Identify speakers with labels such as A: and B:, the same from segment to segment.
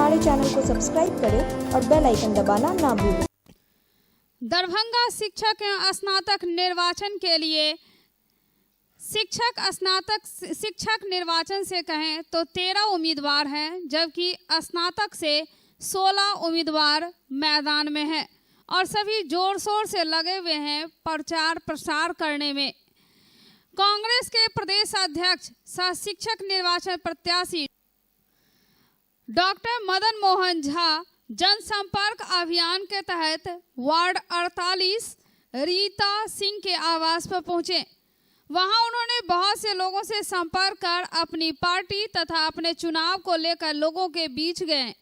A: हमारे चैनल को सब्सक्राइब करें और बेल आइकन दबाना ना भूलें।
B: दरभंगा शिक्षक एवं स्नातक निर्वाचन के लिए शिक्षक निर्वाचन से कहें तो 13 उम्मीदवार हैं, जबकि स्नातक से 16 उम्मीदवार मैदान में हैं और सभी जोर शोर से लगे हुए हैं प्रचार प्रसार करने में। कांग्रेस के प्रदेश अध्यक्ष सह शिक्षक निर्वाचन प्रत्याशी डॉक्टर मदन मोहन झा जनसंपर्क अभियान के तहत वार्ड 48 रीता सिंह के आवास पर पहुंचे। वहां उन्होंने बहुत से लोगों से संपर्क कर अपनी पार्टी तथा अपने चुनाव को लेकर लोगों के बीच गए।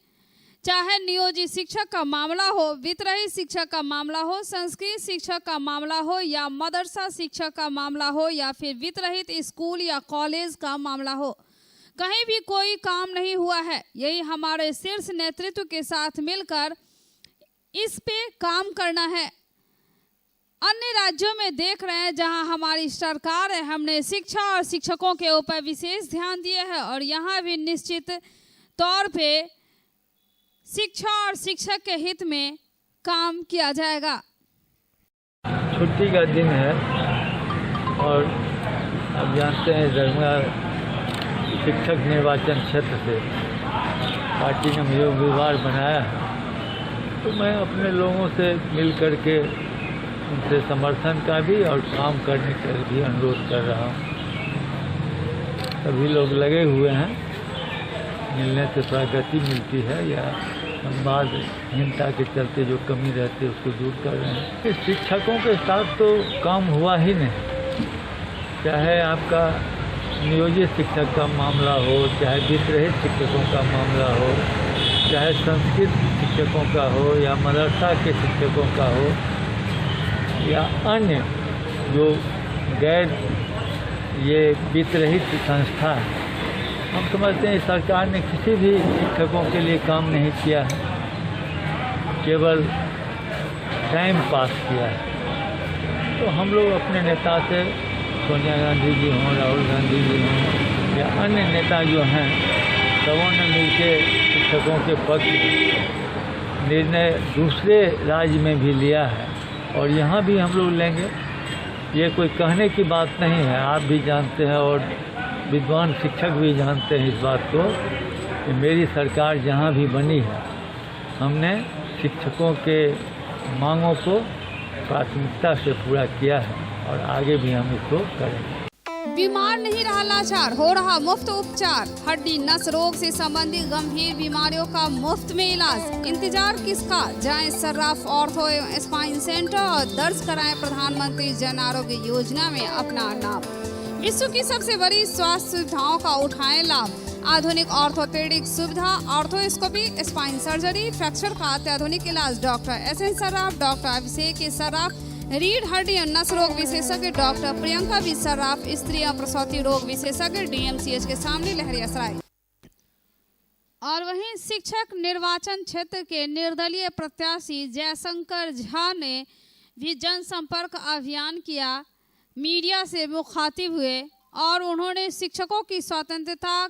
B: चाहे नियोजित शिक्षक का मामला हो, वित्तरहित शिक्षक का मामला हो, संस्कृत शिक्षक का मामला हो या मदरसा शिक्षक का मामला हो या फिर वित्तरहित स्कूल या कॉलेज का मामला हो, कहीं भी कोई काम नहीं हुआ है। यही हमारे शीर्ष नेतृत्व के साथ मिलकर इस पे काम करना है। अन्य राज्यों में देख रहे हैं जहां हमारी सरकार है, हमने शिक्षा और शिक्षकों के ऊपर विशेष ध्यान दिया है और यहाँ भी निश्चित तौर पे शिक्षा और शिक्षक के हित में काम किया जाएगा।
C: छुट्टी का दिन है और आप जानते हैं दरभंगा शिक्षक निर्वाचन क्षेत्र से पार्टी ने मुझे उम्मीदवार बनाया है, तो मैं अपने लोगों से मिल कर के उनसे समर्थन का भी और काम करने का भी अनुरोध कर रहा हूँ। सभी लोग लगे हुए हैं, मिलने से थोड़ा गति मिलती है या संवादहीनता के चलते जो कमी रहती है उसको दूर कर रहे हैं। शिक्षकों के साथ तो काम हुआ ही नहीं, चाहे आपका नियोजित शिक्षक का मामला हो, चाहे वित्तरहित शिक्षकों का मामला हो, चाहे संस्कृत शिक्षकों का हो या मदरसा के शिक्षकों का हो या अन्य जो गैर ये वित्तरहित संस्था है। हम समझते हैं सरकार ने किसी भी शिक्षकों के लिए काम नहीं किया है, केवल टाइम पास किया है। तो हम लोग अपने नेता से, सोनिया गांधी जी हों, राहुल गांधी जी हों या अन्य नेता जो हैं, सबों ने मिलकर शिक्षकों के पक्ष निर्णय दूसरे राज्य में भी लिया है और यहाँ भी हम लोग लेंगे। ये कोई कहने की बात नहीं है, आप भी जानते हैं और विद्वान शिक्षक भी जानते हैं इस बात को कि मेरी सरकार जहाँ भी बनी है, हमने शिक्षकों के मांगों को प्राथमिकता से पूरा किया है और आगे भी हम इसको करेंगे।
B: बीमार नहीं रहा लाचार, हो रहा मुफ्त उपचार। हड्डी नस रोग से संबंधित गंभीर बीमारियों का मुफ्त में इलाज। इंतजार किसका, जाएं सर्राफ ऑर्थो एवं स्पाइन सेंटर और दर्ज कराएं प्रधानमंत्री जन आरोग्य योजना में अपना नाम। विश्व की सबसे बड़ी स्वास्थ्य सुविधाओं का उठाएं लाभ। आधुनिक ऑर्थोपेडिक सुविधा, ऑर्थोस्कोपी, स्पाइन सर्जरी, फ्रैक्चर का अत्याधुनिक इलाज। डॉक्टर SN सर्राफ, डॉक्टर अभिषेक सर्राफ, रीढ़ हड्डी और नस रोग विशेषज्ञ डॉक्टर प्रियंका बी सर्राफ, स्त्री और प्रसूति रोग विशेषज्ञ DMCH के सामने लहरियासराय। और वहीं शिक्षक निर्वाचन क्षेत्र के निर्दलीय प्रत्याशी जयशंकर झा ने भी जनसंपर्क अभियान किया, मीडिया से मुखातिब हुए और उन्होंने शिक्षकों की स्वतंत्रता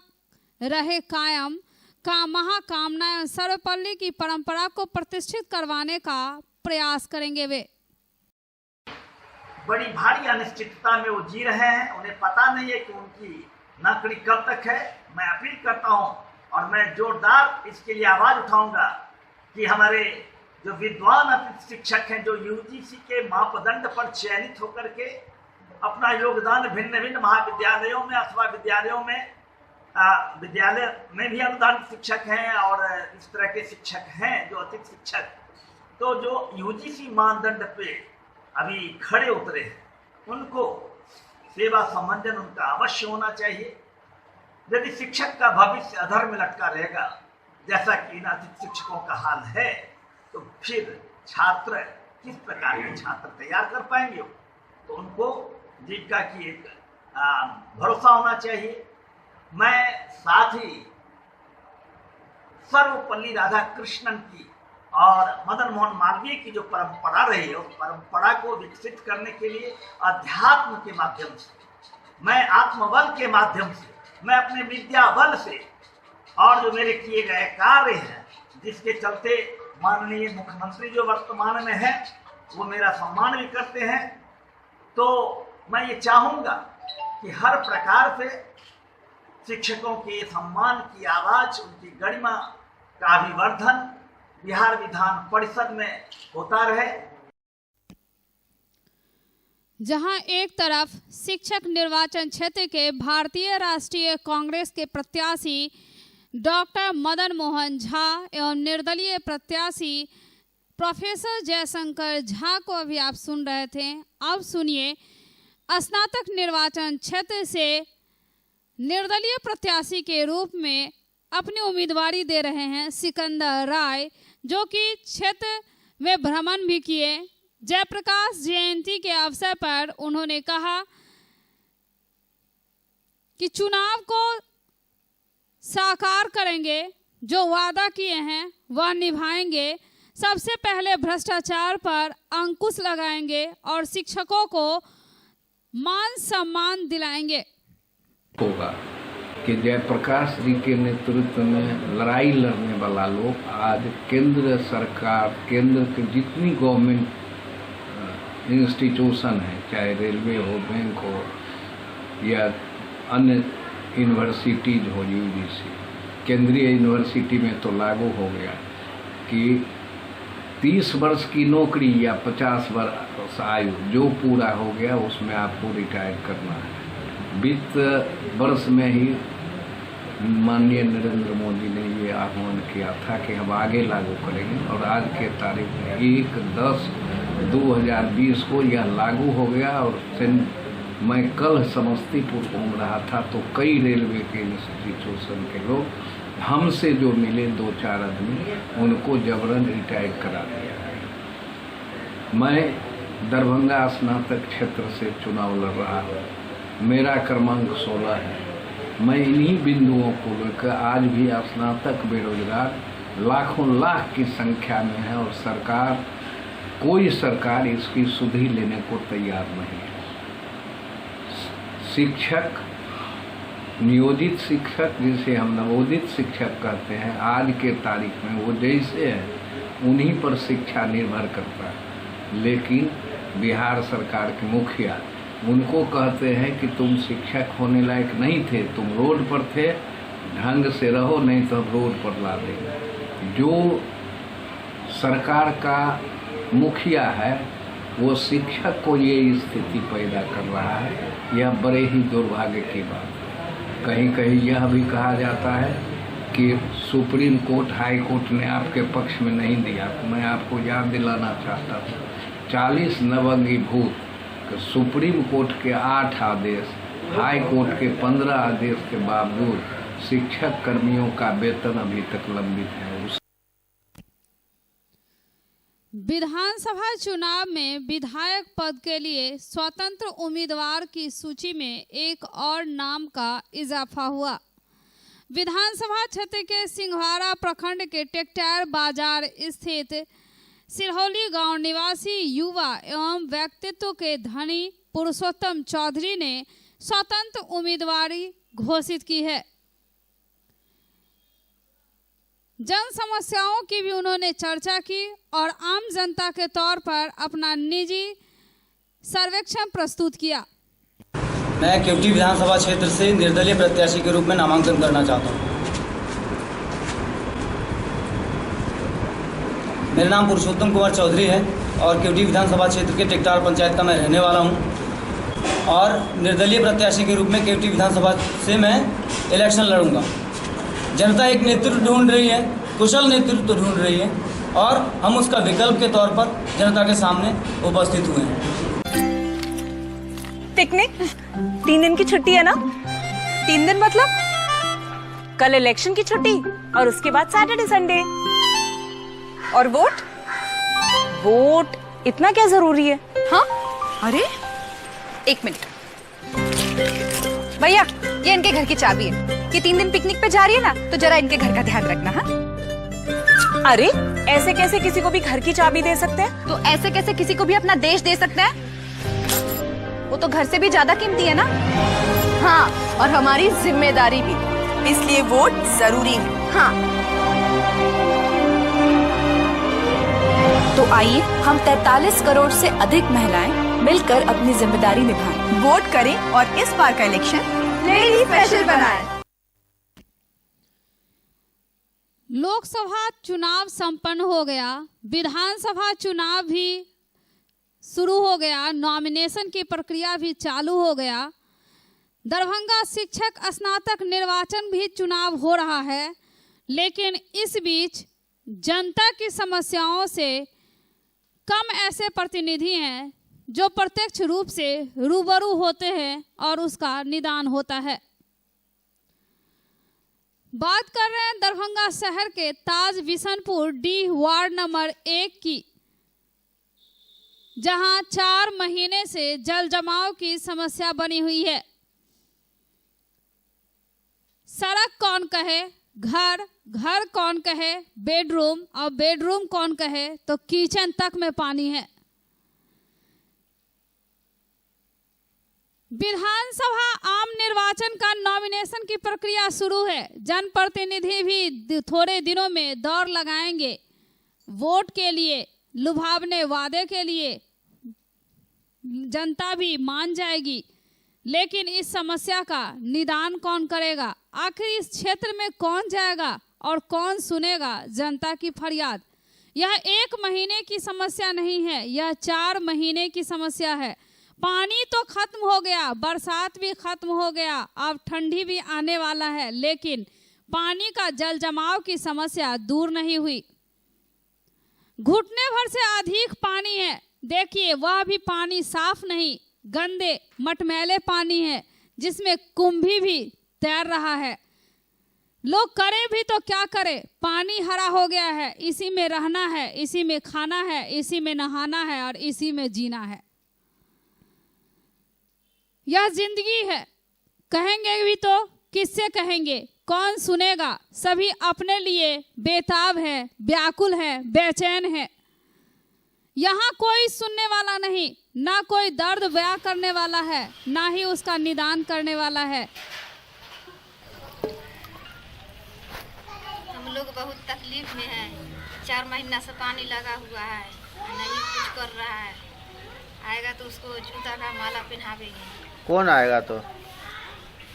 B: रहे कायम का महाकामना सर्वपल्ली की परंपरा को प्रतिष्ठित करवाने का प्रयास करेंगे। वे
D: बड़ी भारी अनिश्चितता में वो जी रहे हैं, उन्हें पता नहीं है कि उनकी नौकरी कब तक है। मैं अपील करता हूं और मैं जोरदार इसके लिए आवाज उठाऊंगा कि हमारे जो विद्वान अतिथि शिक्षक हैं, जो UGC के मापदंड पर चयनित होकर के अपना योगदान भिन्न भिन्न महाविद्यालयों में अथवा विद्यालयों में विद्यालय में भी अनुदानित शिक्षक हैं और इस तरह के शिक्षक हैं जो अतिथि शिक्षक, तो जो UGC मानदंड पे अभी खड़े उतरे हैं, उनको सेवा सम्मान उनका अवश्य होना चाहिए। यदि शिक्षक का भविष्य अधर में लटका रहेगा, जैसा कि इन अतिथि शिक्षकों का हाल है, तो फिर छात्र किस प्रकार के छात्र तैयार कर पाएंगे? तो उनको जीविका की एक भरोसा होना चाहिए। मैं साथ ही सर्वपल्ली राधाकृष्णन की और मदन मोहन मालवीय की जो परंपरा रही है, उस परंपरा को विकसित करने के लिए अध्यात्म के माध्यम से, मैं आत्मबल के माध्यम से, मैं अपने विद्या बल से और जो मेरे किए गए कार्य हैं, जिसके चलते माननीय मुख्यमंत्री जो वर्तमान में है वो मेरा सम्मान भी करते हैं। तो मैं ये चाहूँगा कि हर प्रकार से शिक्षकों के सम्मान की आवाज, उनकी गरिमा का अभिवर्धन बिहार विधान परिषद में होता रहे।
B: जहां एक तरफ शिक्षक निर्वाचन क्षेत्र के भारतीय राष्ट्रीय कांग्रेस के प्रत्याशी डॉक्टर मदन मोहन झा एवं निर्दलीय प्रत्याशी प्रोफेसर जयशंकर झा को अभी आप सुन रहे थे। अब सुनिए स्नातक निर्वाचन क्षेत्र से निर्दलीय प्रत्याशी के रूप में अपनी उम्मीदवारी दे रहे हैं सिकंदर राय, जो कि क्षेत्र में भ्रमण भी किए। जयप्रकाश जयंती के अवसर पर उन्होंने कहा कि चुनाव को साकार करेंगे, जो वादा किए हैं वह निभाएंगे। सबसे पहले भ्रष्टाचार पर अंकुश लगाएंगे और शिक्षकों को मान सम्मान दिलाएंगे।
E: होगा कि जयप्रकाश जी के नेतृत्व में लड़ाई लड़ने वाला लोग आज केंद्र सरकार, केंद्र के जितनी गवर्नमेंट इंस्टीट्यूशन है, चाहे रेलवे हो, बैंक हो या अन्य यूनिवर्सिटीज हो, यूजीसी, केंद्रीय यूनिवर्सिटी में तो लागू हो गया कि 30 वर्ष की नौकरी या 50 वर्ष आयु जो पूरा हो गया उसमें आपको रिटायर करना है। वित्त वर्ष में ही माननीय नरेंद्र मोदी ने ये आह्वान किया था कि हम आगे लागू करेंगे और आज के तारीख में 1/10/2020 को यह लागू हो गया। और मैं कल समस्तीपुर घूम रहा था तो कई रेलवे के इंस्टीट्यूशन के लोग हमसे जो मिले 2-4 आदमी, उनको जबरन रिटायर करा दिया है। मैं दरभंगा स्नातक क्षेत्र से चुनाव लड़ रहा हूँ, मेरा क्रमांक 16 है। मैं इन्हीं बिंदुओं को लेकर आज भी स्नातक बेरोजगार लाखों लाख की संख्या में है और कोई सरकार इसकी सुधि लेने को तैयार नहीं है। शिक्षक, नियोजित शिक्षक जिसे हम नवोदित शिक्षक कहते हैं, आज के तारीख में वो जैसे है उन्हीं पर शिक्षा निर्भर करता है। लेकिन बिहार सरकार के मुखिया उनको कहते हैं कि तुम शिक्षक होने लायक नहीं थे, तुम रोड पर थे, ढंग से रहो नहीं तो रोड पर ला देंगे। जो सरकार का मुखिया है वो शिक्षक को ये स्थिति पैदा कर रहा है, यह बड़े ही दुर्भाग्य की बात है। कहीं कहीं यह भी कहा जाता है कि सुप्रीम कोर्ट, हाई कोर्ट ने आपके पक्ष में नहीं दिया। मैं आपको याद दिलाना चाहता हूँ 40 नवंगीभूत सुप्रीम कोर्ट के 8 आदेश, हाई कोर्ट के 15 आदेश के बावजूद शिक्षक कर्मियों का वेतन अभी तक लंबित है।
B: विधानसभा चुनाव में विधायक पद के लिए स्वतंत्र उम्मीदवार की सूची में एक और नाम का इजाफा हुआ। विधानसभा क्षेत्र के सिंघवाड़ा प्रखंड के टेक्टार बाजार स्थित सिरहौली गांव निवासी युवा एवं व्यक्तित्व के धनी पुरुषोत्तम चौधरी ने स्वतंत्र उम्मीदवारी घोषित की है। जन समस्याओं की भी उन्होंने चर्चा की और आम जनता के तौर पर अपना निजी सर्वेक्षण प्रस्तुत किया।
F: मैं केवटी विधानसभा क्षेत्र से निर्दलीय प्रत्याशी के रूप में नामांकन करना चाहता हूँ। मेरा नाम पुरुषोत्तम कुमार चौधरी है और केवटी विधानसभा क्षेत्र के टेक्टार पंचायत का मैं रहने वाला हूँ और निर्दलीय प्रत्याशी के रूप में केवटी विधानसभा से मैं इलेक्शन लड़ूंगा। जनता एक नेतृत्व ढूंढ रही है, कुशल नेतृत्व ढूंढ रही है और हम उसका विकल्प के तौर पर जनता के सामने उपस्थित हुए हैं।
G: पिकनिक 3 दिन की छुट्टी है ना? 3 दिन मतलब कल इलेक्शन की छुट्टी और उसके बाद सैटरडे संडे। और वोट इतना क्या जरूरी है? हाँ, अरे
H: 1 मिनट भैया, ये इनके घर की चाबी है। ये 3 दिन पिकनिक पे जा रही है ना, तो जरा इनके घर का ध्यान रखना। हाँ?
G: अरे ऐसे कैसे किसी को भी घर की चाबी दे सकते हैं?
H: तो ऐसे कैसे किसी को भी अपना देश दे सकते हैं? वो तो घर से भी ज्यादा कीमती है ना। हाँ, और हमारी जिम्मेदारी भी।
G: इसलिए वोट जरूरी है।
H: हाँ, तो आइए हम 43 करोड़ से अधिक महिलाएं मिलकर अपनी जिम्मेदारी निभाएं।
G: वोट करें और इस बार का इलेक्शन लेडी स्पेशल बनाएं।
B: लोकसभा चुनाव संपन्न हो गया, विधानसभा चुनाव भी शुरू हो गया, नॉमिनेशन की प्रक्रिया भी चालू हो गया। दरभंगा शिक्षक स्नातक निर्वाचन भी चुनाव हो रहा है, लेकिन इस बीच जनता की समस्याओं से कम ऐसे प्रतिनिधि हैं जो प्रत्यक्ष रूप से रूबरू होते हैं और उसका निदान होता है। बात कर रहे हैं दरभंगा शहर के ताज बिशनपुर डी वार्ड नंबर 1 की, जहां 4 महीने से जल जमाव की समस्या बनी हुई है। सड़क कौन कहे, घर, घर कौन कहे, बेडरूम, और बेडरूम कौन कहे तो किचन तक में पानी है। विधानसभा आम निर्वाचन का नॉमिनेशन की प्रक्रिया शुरू है। जनप्रतिनिधि भी थोड़े दिनों में दौड़ लगाएंगे वोट के लिए, लुभावने वादे के लिए। जनता भी मान जाएगी, लेकिन इस समस्या का निदान कौन करेगा? आखिर इस क्षेत्र में कौन जाएगा और कौन सुनेगा जनता की फरियाद? यह 1 महीने की समस्या नहीं है, यह 4 महीने की समस्या है। पानी तो खत्म हो गया, बरसात भी खत्म हो गया, अब ठंडी भी आने वाला है, लेकिन पानी का जल जमाव की समस्या दूर नहीं हुई। घुटने भर से अधिक पानी है। देखिए, वह भी पानी साफ नहीं, गंदे मटमैले पानी है, जिसमें कुंभी भी तैर रहा है। लोग करें भी तो क्या करें, पानी हरा हो गया है। इसी में रहना है, इसी में खाना है, इसी में नहाना है और इसी में जीना है। यह जिंदगी है। कहेंगे भी तो किससे कहेंगे, कौन सुनेगा? सभी अपने लिए बेताब है, व्याकुल है, बेचैन है। यहाँ कोई सुनने वाला नहीं, ना कोई दर्द बयां करने वाला है, ना ही उसका निदान करने वाला है।
I: हम लोग बहुत तकलीफ में हैं। 4 महीना से पानी लगा हुआ है, नहीं कुछ कर रहा है। आएगा तो उसको जूता का माला पहनावेंगे।
J: कौन आएगा? तो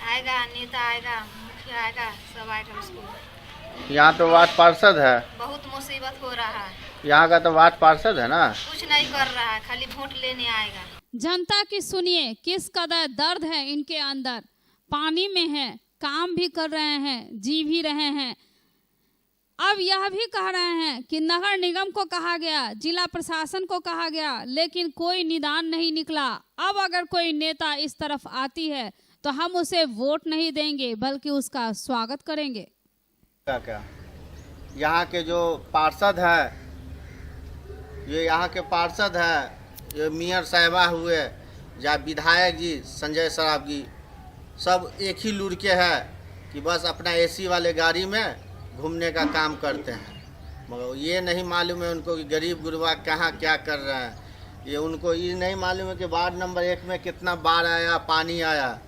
I: आएगा नेता, आएगा मुखिया, आएगा, सब आएगा उसको।
J: यहाँ तो वार्ड पार्षद है।
I: बहुत मुसीबत हो रहा है।
J: यहाँ का तो वार्ड पार्षद है ना,
I: कुछ नहीं कर रहा है, खाली वोट लेने आएगा।
B: जनता की सुनिए, किस कदर दर्द है इनके अंदर। पानी में है, काम भी कर रहे हैं, जी भी रहे हैं। अब यह भी कह रहे हैं कि नगर निगम को कहा गया, जिला प्रशासन को कहा गया, लेकिन कोई निदान नहीं निकला। अब अगर कोई नेता इस तरफ आती है तो हम उसे वोट नहीं देंगे, बल्कि उसका स्वागत करेंगे।
J: क्या यहाँ के जो पार्षद है, ये यहाँ के पार्षद है, ये मेयर साहिबा हुए या विधायक जी संजय सराफ जी, सब एक ही लुड़के है कि बस अपना एसी वाले गाड़ी में घूमने का काम करते हैं। मगर ये नहीं मालूम है उनको कि गरीब गुरबा कहाँ क्या कर रहे हैं। ये उनको ये नहीं मालूम है कि वार्ड नंबर 1 में कितना बाढ़ आया, पानी आया।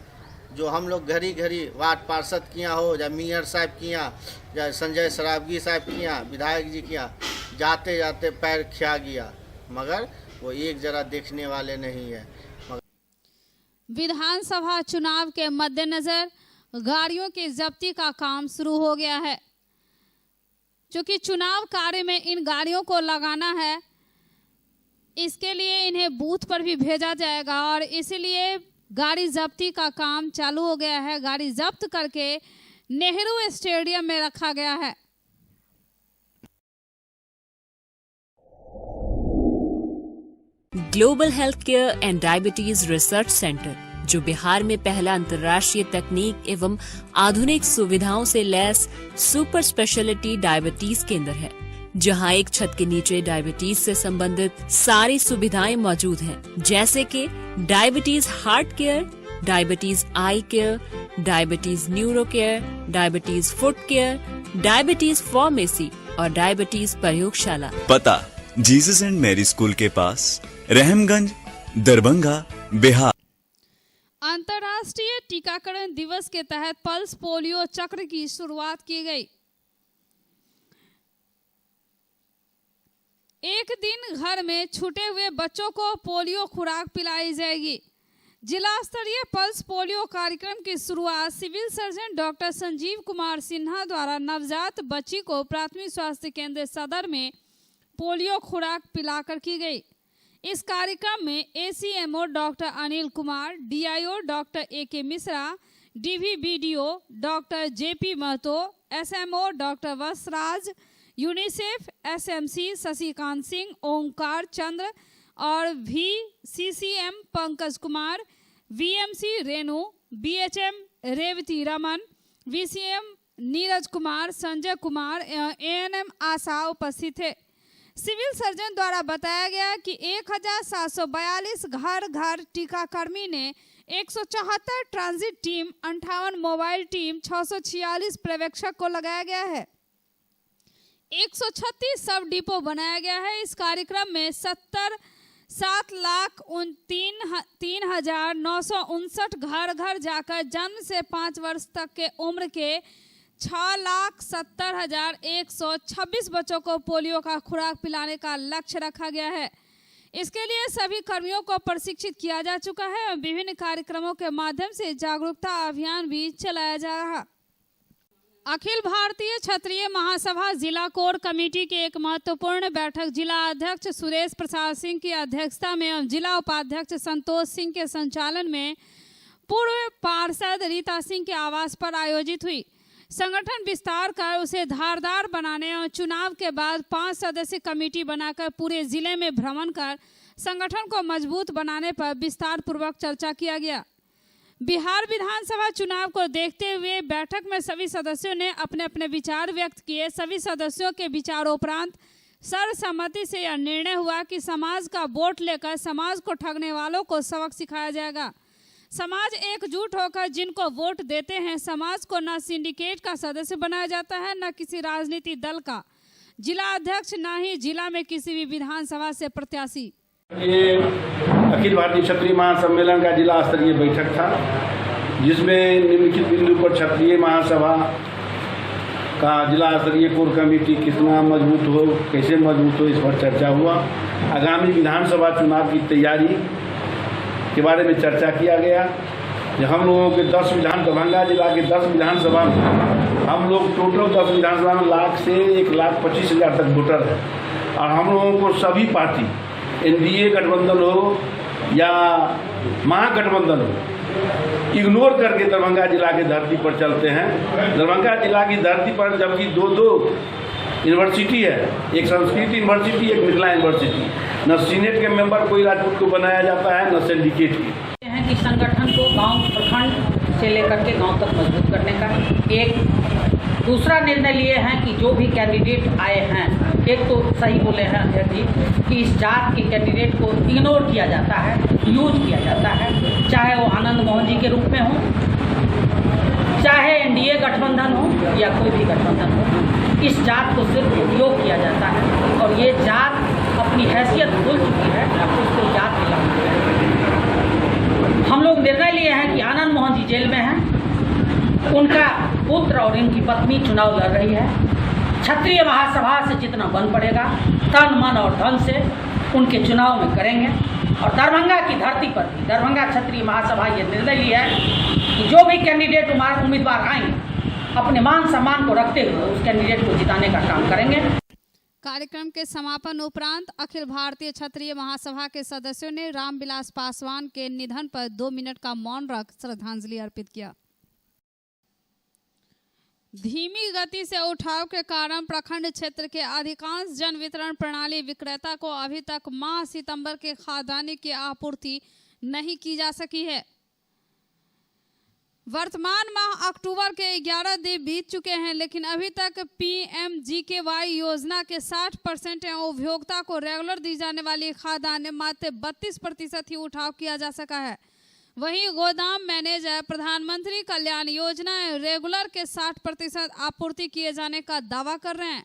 J: जो हम लोग घड़ी घड़ी वार्ड पार्षद किया हो, या मेयर साहब किया, या संजय सरावगी साहब किया, विधायक जी किया, जाते जाते पैर खिया गया, मगर वो एक जरा देखने वाले नहीं है।
B: विधानसभा चुनाव के मद्देनजर गाड़ियों की जब्ती का काम शुरू हो गया है। चूंकि चुनाव कार्य में इन गाड़ियों को लगाना है, इसके लिए इन्हें बूथ पर भी भेजा जाएगा और इसलिए गाड़ी जब्ती का काम चालू हो गया है। गाड़ी जब्त करके नेहरू स्टेडियम में रखा गया है।
K: Global health care and diabetes research centre, जो बिहार में पहला अंतर्राष्ट्रीय तकनीक एवं आधुनिक सुविधाओं से लैस सुपर स्पेशलिटी डायबिटीज केंद्र है, जहां एक छत के नीचे डायबिटीज से संबंधित सारी सुविधाएं मौजूद हैं, जैसे कि diabetes heart care, diabetes eye care, diabetes neuro care, diabetes foot care, diabetes pharmacy और डायबिटीज प्रयोगशाला।
L: पता जीसस एंड मैरी स्कूल के पास, रहमगंज, दरभंगा, बिहार।
B: अंतर्राष्ट्रीय टीका टीकाकरण दिवस के तहत पल्स पोलियो चक्र की शुरुआत की गई। एक दिन घर में छूटे हुए बच्चों को पोलियो खुराक पिलाई जाएगी। जिला स्तरीय पल्स पोलियो कार्यक्रम की शुरुआत civil surgeon doctor Sanjeev Kumar Sinha द्वारा नवजात बच्ची को प्राथमिक स्वास्थ्य केंद्र सदर में पोलियो खुराक पिलाकर की गई। इस कार्यक्रम में ACMO doctor Anil Kumar, DIO doctor AK Mishra, DVBDO doctor JP Mahato, SMO doctor Vasraj, UNICEF SMC Shashikant Singh, Omkar Chandra और VCCM Pankaj Kumar, VMC Renu, BHM Revati Raman, VCM Neeraj Kumar, Sanjay Kumar, ANM आशा उपस्थित थे। सिविल सर्जन द्वारा बताया गया कि 1742 घर घर टीकाकर्मी ने 174 ट्रांजिट टीम, 58 मोबाइल टीम, 646 पर्यवेक्षक को लगाया गया है। 136 सब डिपो बनाया गया है। इस कार्यक्रम में 7,03,959 घर घर जाकर जन्म से 5 वर्ष तक के उम्र के 6,70,126 बच्चों को पोलियो का खुराक पिलाने का लक्ष्य रखा गया है। इसके लिए सभी कर्मियों को प्रशिक्षित किया जा चुका है और विभिन्न कार्यक्रमों के माध्यम से जागरूकता अभियान भी चलाया जा रहा। अखिल भारतीय क्षत्रिय महासभा जिला कोर कमेटी की एक महत्वपूर्ण बैठक जिला अध्यक्ष सुरेश प्रसाद सिंह की अध्यक्षता में और जिला उपाध्यक्ष संतोष सिंह के संचालन में पूर्व पार्षद रीता सिंह के आवास पर आयोजित हुई। संगठन विस्तार कर उसे धारदार बनाने और चुनाव के बाद 5 सदस्यीय कमेटी बनाकर पूरे जिले में भ्रमण कर संगठन को मजबूत बनाने पर विस्तार पूर्वक चर्चा किया गया। बिहार विधानसभा चुनाव को देखते हुए बैठक में सभी सदस्यों ने अपने अपने विचार व्यक्त किए। सभी सदस्यों के विचारोपरांत सर्वसम्मति से यह निर्णय हुआ कि समाज का वोट लेकर समाज को ठगने वालों को सबक सिखाया जाएगा। समाज एकजुट होकर जिनको वोट देते हैं, समाज को न सिंडिकेट का सदस्य बनाया जाता है, न किसी राजनीतिक दल का जिला अध्यक्ष, न ही जिला में किसी भी विधानसभा से प्रत्याशी।
M: ये अखिल भारतीय क्षत्रिय महासम्मेलन का जिला स्तरीय बैठक था, जिसमें निम्नलिखित बिंदु पर क्षत्रिय महासभा का जिला स्तरीय कोर कमेटी कितना मजबूत हो, कैसे मजबूत हो, इस पर चर्चा हुआ। आगामी विधानसभा चुनाव की तैयारी के बारे में चर्चा किया गया। हम लोगों के 10 विधान दरभंगा जिला के 10 विधानसभा में हम लोग टोटल 10 विधानसभा में लाख से 1,25,000 तक वोटर है और हम लोगों को सभी पार्टी NDA गठबंधन हो या महागठबंधन हो, इग्नोर करके दरभंगा जिला की धरती पर चलते हैं। दरभंगा जिला की धरती पर जबकि 2 यूनिवर्सिटी है, एक संस्कृत यूनिवर्सिटी, एक मिथिला यूनिवर्सिटी, न सीनेट के मेंबर कोई राजपूत को बनाया जाता है, न सिंडिकेट की।
N: हैं कि संगठन को गांव प्रखंड से लेकर के गांव तक मजबूत करने का एक दूसरा निर्णय लिए हैं कि जो भी कैंडिडेट आए हैं, एक तो सही बोले हैं अध्यक्ष जी कि इस जात के कैंडिडेट को इग्नोर किया जाता है, यूज किया जाता है, चाहे वो आनंद मोहन जी के रूप में हो, चाहे NDA गठबंधन हो या कोई भी गठबंधन हो, इस जात को सिर्फ उपयोग किया जाता है और ये जात अपनी हैसियत भूल चुकी है। अब उसको जात मिला हम लोग निर्णय लिए हैं कि आनंद मोहन जी जेल में हैं, उनका पुत्र और इनकी पत्नी चुनाव लड़ रही है। क्षत्रिय महासभा से जितना बन पड़ेगा तन मन और धन से उनके चुनाव में करेंगे और दरभंगा की धरती पर भी दरभंगा क्षत्रिय महासभा ये निर्णय लिया है कि जो भी कैंडिडेट उम्मीदवार आएंगे अपने मान सम्मान को रखते हुए उस कैंडिडेट को जिताने का काम करेंगे।
B: कार्यक्रम के समापन उपरांत अखिल भारतीय क्षत्रिय महासभा के सदस्यों ने रामविलास पासवान के निधन पर 2 मिनट का मौन रख श्रद्धांजलि अर्पित किया। धीमी गति से उठाव के कारण प्रखंड क्षेत्र के अधिकांश जन वितरण प्रणाली विक्रेता को अभी तक माह सितंबर के खाद्यान्न की आपूर्ति नहीं की जा सकी है। वर्तमान माह अक्टूबर के 11 दिन बीत चुके हैं, लेकिन अभी तक PMGKY योजना के 60% उपभोक्ता को रेगुलर दी जाने वाली खाद्यान्न मात्र 32% ही उठाव किया जा सका है। वहीं गोदाम मैनेजर प्रधानमंत्री कल्याण योजना रेगुलर के 60% आपूर्ति किए जाने का दावा कर रहे हैं,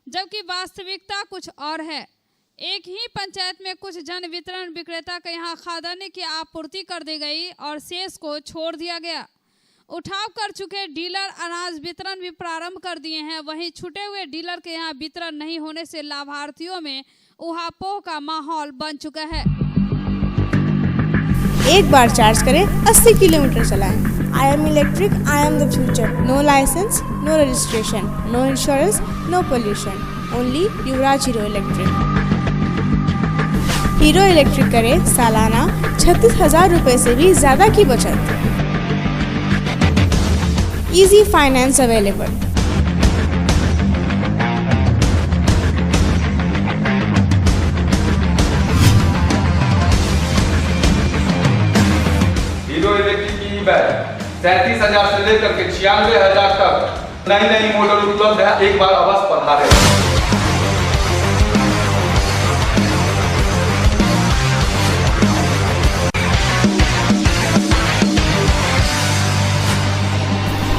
B: जबकि वास्तविकता कुछ और है। एक ही पंचायत में कुछ जन वितरण विक्रेता के यहाँ खाद्यान्न की आपूर्ति कर दी गई और शेष को छोड़ दिया गया। उठाव कर चुके डीलर अनाज वितरण भी प्रारंभ कर दिए हैं। वहीं छूटे हुए डीलर के यहाँ वितरण नहीं होने से लाभार्थियों में उहापोह का माहौल बन चुका है।
A: एक बार चार्ज करें 80 किलोमीटर चलाएं। I am electric, I am the future. No licence, no registration, no insurance, no pollution. Only Yuvraj Hero Electric. Hero Electric करें सालाना 36,000 रुपए से भी ज्यादा की बचत। Easy finance available.
O: Hero Electric की बैग 37,000 से लेकर के 96,000 तक नई नई मॉडल उपलब्ध है। एक बार अवश्य पधारें।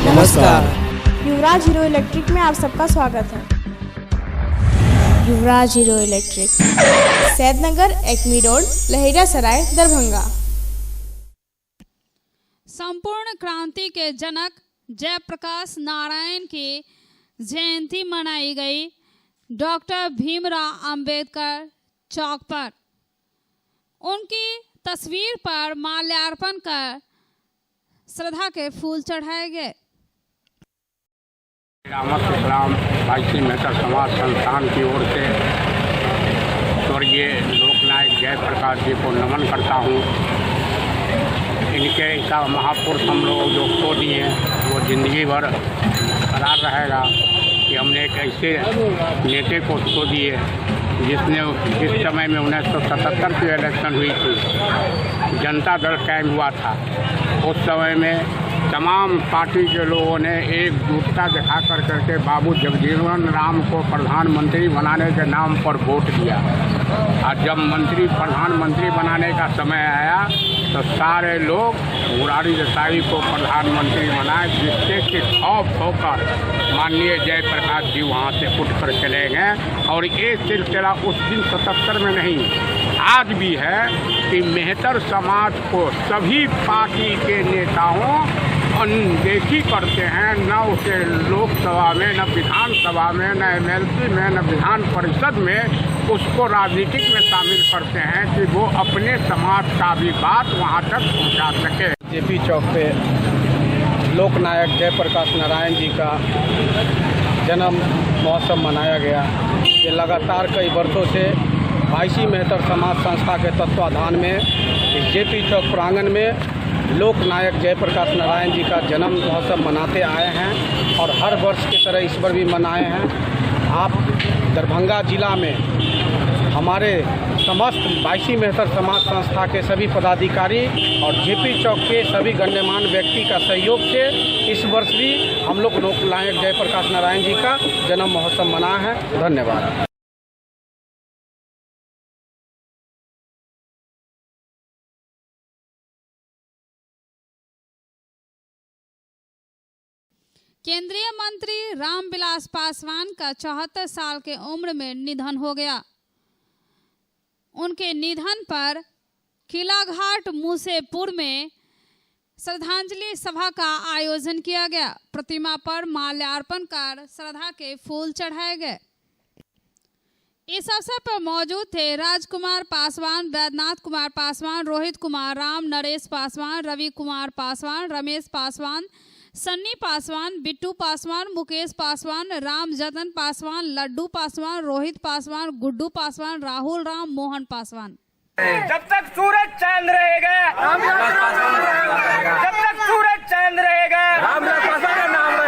A: नमस्कार, युवराज हीरो इलेक्ट्रिक में आप सबका स्वागत है। Yuvraj Hero Electric, Saidnagar, Acme road, Laheriasarai, Darbhanga.
B: संपूर्ण क्रांति के जनक जयप्रकाश नारायण की जयंती मनाई गई डॉक्टर भीमराव अंबेडकर चौक पर। उनकी तस्वीर पर माल्यार्पण कर श्रद्धा के फूल चढ़ाए गए।
P: राम बाईसी मेहतर समाज संस्थान की ओर से स्वर्गीय लोकनायक जयप्रकाश जी को नमन करता हूँ। इनके ऐसा महापुरुष हम लोग जो खो दिए वो ज़िंदगी भर बरकरार रहेगा कि हमने एक ऐसे नेता को खो दिए जिसने जिस समय में 1977 की इलेक्शन हुई थी, जनता दल कायम हुआ था। उस समय में तमाम पार्टी के लोगों ने एकजुटता दिखा करके बाबू जगजीवन राम को प्रधानमंत्री बनाने के नाम पर वोट दिया। और जब प्रधानमंत्री बनाने का समय आया तो सारे लोग मुरारी देसाई को प्रधानमंत्री बनाए, जिससे कि खौफ होकर माननीय जयप्रकाश जी वहाँ से उठकर चले गए। और ये सिलसिला उस दिन 77 में नहीं, आज भी है कि मेहतर समाज को सभी पार्टी के नेताओं अनदेखी करते हैं। न उसे लोकसभा में, न विधानसभा में, न एमएलसी में, न विधान परिषद में उसको राजनीतिक में शामिल करते हैं कि वो अपने समाज का भी बात वहाँ तक पहुँचा सके।
Q: जेपी चौक पे लोकनायक जयप्रकाश नारायण जी का जन्म महोत्सव मनाया गया। ये लगातार कई वर्षों से बाईसी मेहतर समाज संस्था के तत्वाधान में इस जेपी चौक प्रांगण में लोकनायक जयप्रकाश नारायण जी का जन्म महोत्सव मनाते आए हैं और हर वर्ष की तरह इस बार भी मनाए हैं। आप दरभंगा जिला में हमारे समस्त बाईसी मेहतर समाज संस्था के सभी पदाधिकारी और जेपी चौक के सभी गण्यमान्य व्यक्ति का सहयोग से इस वर्ष भी हम लोग लोकनायक जयप्रकाश नारायण जी का जन्म महोत्सव मनाया है। धन्यवाद।
B: केंद्रीय मंत्री रामविलास पासवान का 74 साल के उम्र में निधन हो गया। उनके निधन पर किलाघाट मूसेपुर में श्रद्धांजलि सभा का आयोजन किया गया। प्रतिमा पर माल्यार्पण कर श्रद्धा के फूल चढ़ाए गए। इस अवसर पर मौजूद थे राजकुमार पासवान, वैद्यनाथ कुमार पासवान, रोहित कुमार राम, नरेश पासवान, रवि कुमार पासवान, रमेश पासवान, सन्नी पासवान, बिट्टू पासवान, मुकेश पासवान, राम जतन पासवान, लड्डू पासवान, रोहित पासवान, गुड्डू पासवान, राहुल राम, मोहन पासवान।
R: जब तक सूरज चांद रहेगा, जब तक सूरज चांद रहेगा, रामविलास पासवान का नाम